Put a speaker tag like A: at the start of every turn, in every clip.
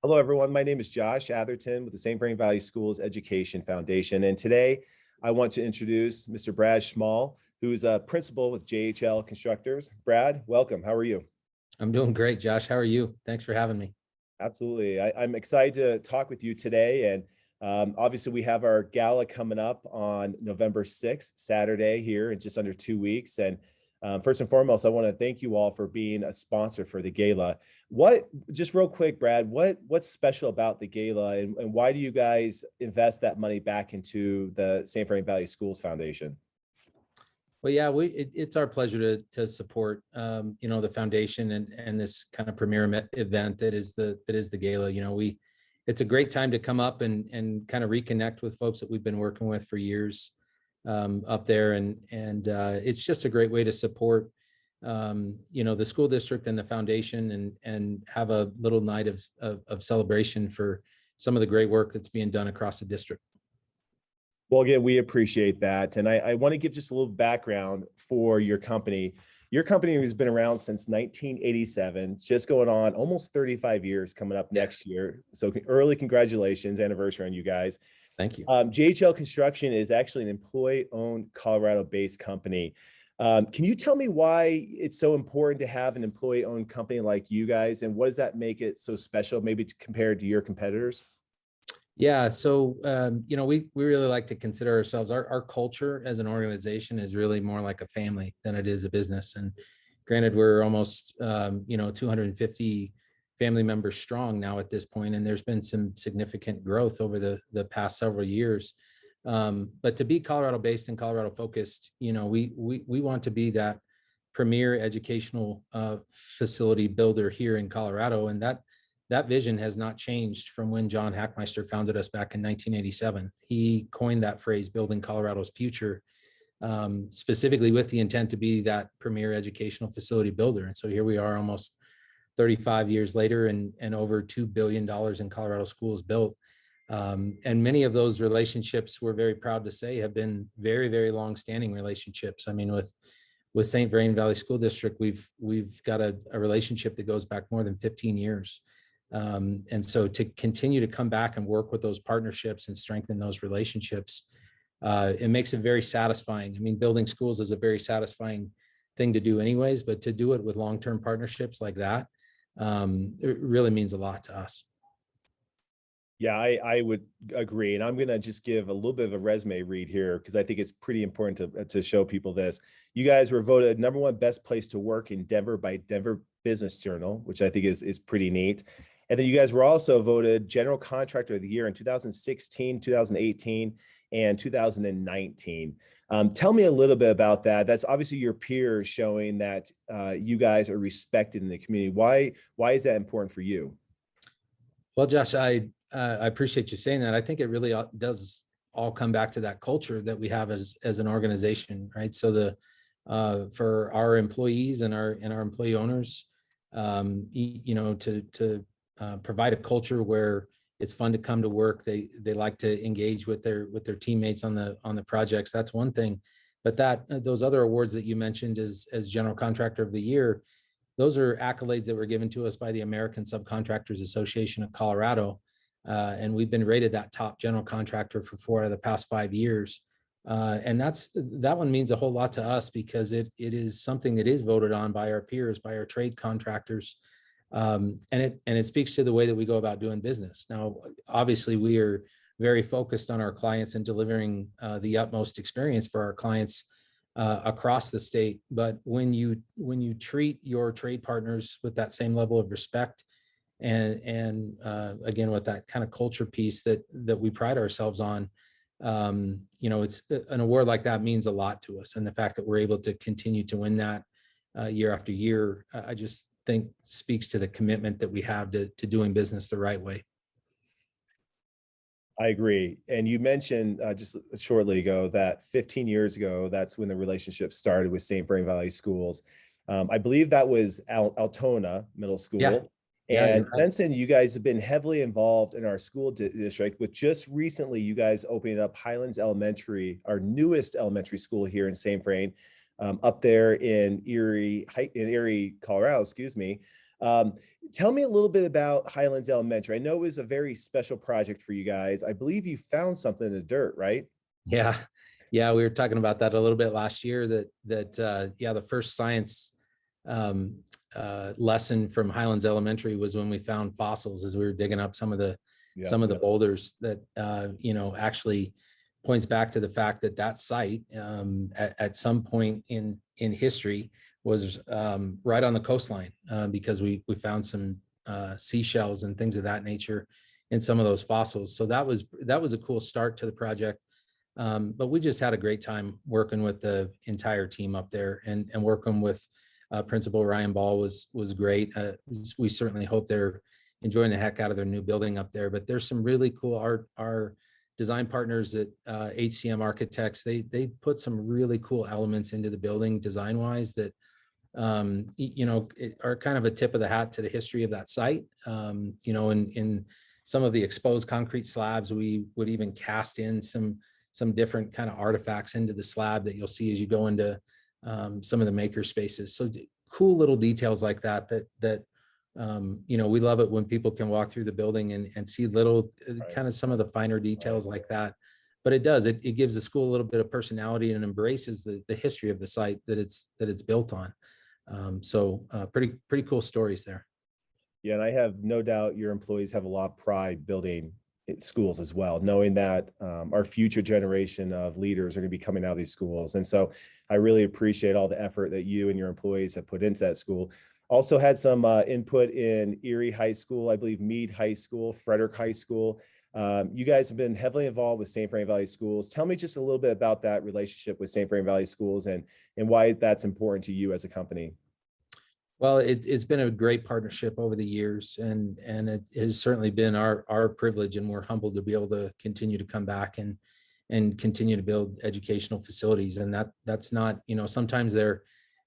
A: Hello, everyone. My name is Josh Atherton with the St. Vrain Valley Schools Education Foundation. And today I want to introduce Mr. Brad Schmall, who's a principal with JHL Constructors. Brad, welcome. How are you?
B: I'm doing great, Josh. How are you? Thanks for having me.
A: Absolutely. I'm excited to talk with you today. And obviously, we have our gala coming up on November 6th, Saturday, here in just under 2 weeks. And first and foremost, I want to thank you all for being a sponsor for the gala. Just real quick, Brad, what's special about the gala, and why do you guys invest that money back into the St. Vrain Valley Schools Foundation?
B: Well, yeah, it's our pleasure to support the foundation and this kind of premier event that is the gala. It's a great time to come up and kind of reconnect with folks that we've been working with for years up there, and it's just a great way to support the school district and the foundation, and have a little night of celebration for some of the great work that's being done across the district.
A: Well, again, we appreciate that. And I want to give just a little background for your company. Your company has been around since 1987, just going on almost 35 years coming up next year. So early congratulations, anniversary on you guys.
B: Thank you.
A: JHL Construction is actually an employee-owned Colorado-based company. Can you tell me why it's so important to have an employee-owned company like you guys, and what does that make it so special, maybe compared to your competitors?
B: Yeah, so we really like to consider ourselves, our culture as an organization is really more like a family than it is a business. And granted, we're almost 250 family members strong now at this point, and there's been some significant growth over the past several years. But to be Colorado based and Colorado focused, we want to be that premier educational facility builder here in Colorado, and that vision has not changed from when John Hackmeister founded us back in 1987. He coined that phrase, building Colorado's future, specifically with the intent to be that premier educational facility builder. And so here we are almost 35 years later, and over $2 billion in Colorado schools built. And many of those relationships, we're very proud to say, have been very, very long-standing relationships. I mean, with St. Vrain Valley School District, we've got a relationship that goes back more than 15 years. And so to continue to come back and work with those partnerships and strengthen those relationships, it makes it very satisfying. I mean, building schools is a very satisfying thing to do anyways, but to do it with long-term partnerships like that, it really means a lot to us.
A: Yeah, I would agree. And I'm going to just give a little bit of a resume read here, because I think it's pretty important to show people this. You guys were voted #1 best place to work in Denver by Denver Business Journal, which I think is pretty neat. And then you guys were also voted General Contractor of the Year in 2016, 2018, and 2019. Tell me a little bit about that. That's obviously your peers showing that you guys are respected in the community. Why is that important for you?
B: Well, Josh, I appreciate you saying that. I think it really does all come back to that culture that we have as an organization, right? So for our employees and our employee owners, to provide a culture where it's fun to come to work. They like to engage with their teammates on the projects. That's one thing. But those other awards that you mentioned as General Contractor of the Year, those are accolades that were given to us by the American Subcontractors Association of Colorado. And we've been rated that top general contractor for 4 out of the past 5 years. And that one means a whole lot to us, because it is something that is voted on by our peers, by our trade contractors. And it speaks to the way that we go about doing business. Now, obviously, we are very focused on our clients and delivering the utmost experience for our clients across the state. But when you treat your trade partners with that same level of respect, and again, with that kind of culture piece that we pride ourselves on, it's an award like that means a lot to us. And the fact that we're able to continue to win that year after year, I just think speaks to the commitment that we have to doing business the right way.
A: I agree. And you mentioned just shortly ago that 15 years ago, that's when the relationship started with St. Vrain Valley Schools. I believe that was Altona Middle School.
B: Yeah.
A: And
B: Right.
A: since then, you guys have been heavily involved in our school district, with just recently you guys opening up Highlands Elementary, our newest elementary school here in St. Vrain, up there in Erie, Colorado, excuse me. Um, Tell me a little bit about Highlands Elementary. I know it was a very special project for you guys. I believe you found something in the dirt, right?
B: Yeah. Yeah. We were talking about that a little bit last year yeah, the first science um, lesson from Highlands Elementary was when we found fossils as we were digging up
A: Yeah.
B: some of the boulders that, actually points back to the fact that that site at some point in history was right on the coastline because we found some seashells and things of that nature in some of those fossils. So that was a cool start to the project. But we just had a great time working with the entire team up there, and working with Principal Ryan Ball was great. We certainly hope they're enjoying the heck out of their new building up there. But there's some really cool our design partners at HCM Architects. They put some really cool elements into the building design wise that are kind of a tip of the hat to the history of that site. In some of the exposed concrete slabs, we would even cast in some different kind of artifacts into the slab that you'll see as you go into some of the maker spaces. So cool little details like that we love it when people can walk through the building and see little kind of some of the finer details like that. But it gives the school a little bit of personality and embraces the history of the site that it's built on. Pretty cool stories there.
A: Yeah, and I have no doubt your employees have a lot of pride building schools as well, knowing that our future generation of leaders are going to be coming out of these schools. And so I really appreciate all the effort that you and your employees have put into that school. Also had some input in Erie High School, I believe Meade High School, Frederick High School. You guys have been heavily involved with St. Vrain Valley Schools. Tell me just a little bit about that relationship with St. Vrain Valley Schools and why that's important to you as a company.
B: Well, it's been a great partnership over the years, and it has certainly been our privilege, and we're humbled to be able to continue to come back and continue to build educational facilities. And that's not, sometimes they're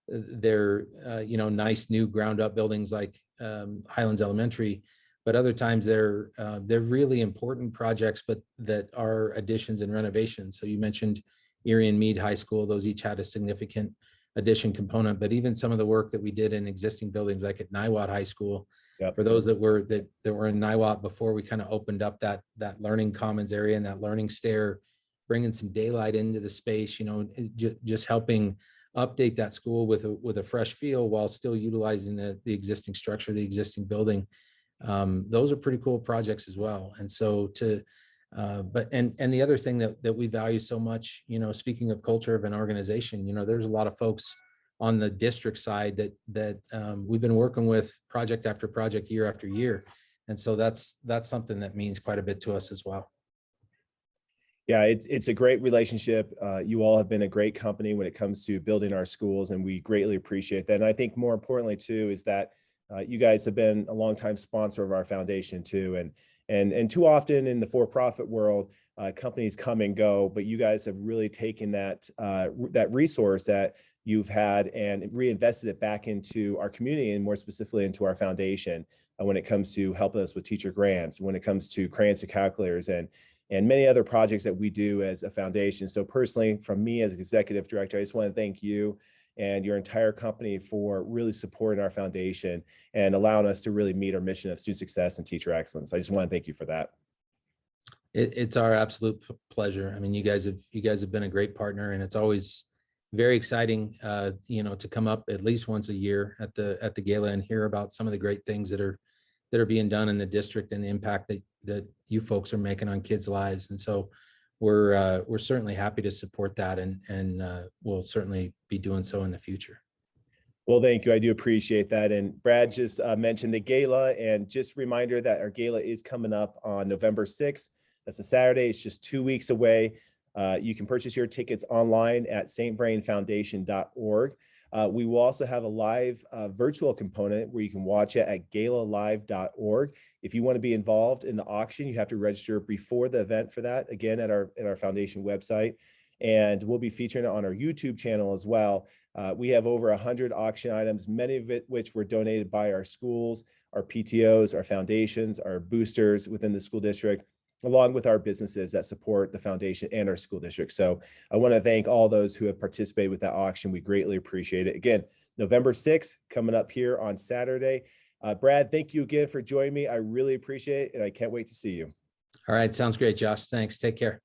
B: nice new ground up buildings like Highlands Elementary, but other times they're really important projects, but that are additions and renovations. So you mentioned Erie and Meade High School; those each had a significant addition component. But even some of the work that we did in existing buildings, like at Niwot High School,
A: Yep.
B: for those that were in Niwot before, we kind of opened up that learning commons area and that learning stair, bringing some daylight into the space, just helping update that school with a fresh feel while still utilizing the existing structure, the existing building. Those are pretty cool projects as well. And so but the other thing that we value so much, speaking of culture of an organization, there's a lot of folks on the district side that we've been working with project after project, year after year. And so that's something that means quite a bit to us as well.
A: Yeah, it's a great relationship. You all have been a great company when it comes to building our schools, and we greatly appreciate that. And I think more importantly too is that you guys have been a longtime sponsor of our foundation too. And too often in the for-profit world, companies come and go, but you guys have really taken that resource that you've had and reinvested it back into our community, and more specifically into our foundation when it comes to helping us with teacher grants, when it comes to crayons to calculators, and many other projects that we do as a foundation. So personally, from me as executive director, I just want to thank you and your entire company for really supporting our foundation and allowing us to really meet our mission of student success and teacher excellence. I just want to thank you for that.
B: It's our absolute pleasure. I mean, you guys have been a great partner, and it's always very exciting, to come up at least once a year at the gala and hear about some of the great things that are being done in the district and the impact that you folks are making on kids' lives. And so we're certainly happy to support that, and we'll certainly be doing so in the future.
A: Well, thank you. I do appreciate that. And Brad just mentioned the gala, and just a reminder that our gala is coming up on November 6th. That's a Saturday. It's just 2 weeks away. You can purchase your tickets online at stbrainfoundation.org. We will also have a live virtual component where you can watch it at galalive.org. If you want to be involved in the auction, you have to register before the event for that, again, at our foundation website. And we'll be featuring it on our YouTube channel as well. We have over 100 auction items, many of which were donated by our schools, our PTOs, our foundations, our boosters within the school district, along with our businesses that support the foundation and our school district. So I want to thank all those who have participated with that auction. We greatly appreciate it. Again, November 6th, coming up here on Saturday. Brad, thank you again for joining me. I really appreciate it, and I can't wait to see you.
B: All right. Sounds great, Josh. Thanks. Take care.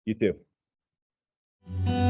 A: You too.